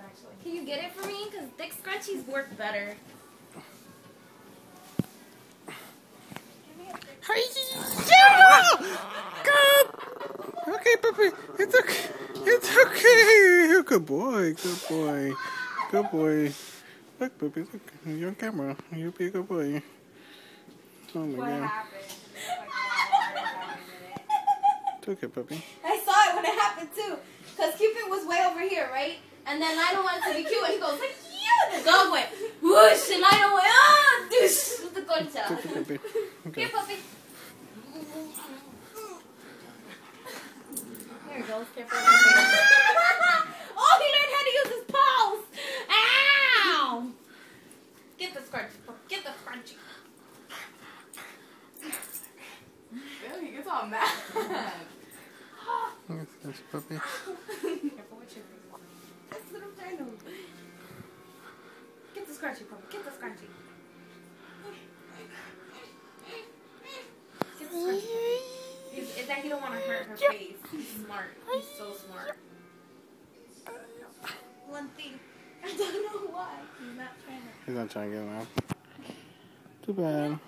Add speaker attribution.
Speaker 1: actually. Can you get it for me? Because thick scrunchies work better.
Speaker 2: Good. Okay, puppy. It's okay. It's okay. Good boy. Good boy. Good boy. Look, puppy. Look. You're on camera. You'll be a good boy. Oh my God.
Speaker 1: Happened?
Speaker 2: It's okay, puppy.
Speaker 1: I saw it when it happened too. Because Cupid was way over here, right? And then Lionel wanted to be cute and he goes like, yeah! The dog went whoosh and Lionel went, ah! Doosh! With the concha.
Speaker 2: It's okay, puppy. Okay.
Speaker 1: Here, puppy. There he goes. Careful. Oh, he learned how to use his paws. Ow! Get the scrunchie. Get the scrunchie.
Speaker 3: He gets all mad.
Speaker 2: Yes, puppy.
Speaker 1: Careful with your That's what I'm trying to do. Get the scrunchie, puppy. Get the scrunchie. Get the scrunchie. It's that he don't want to hurt her face. He's smart. He's so smart. One thing. I don't know why. He's not trying to.
Speaker 2: He's not trying to get him out. Too bad.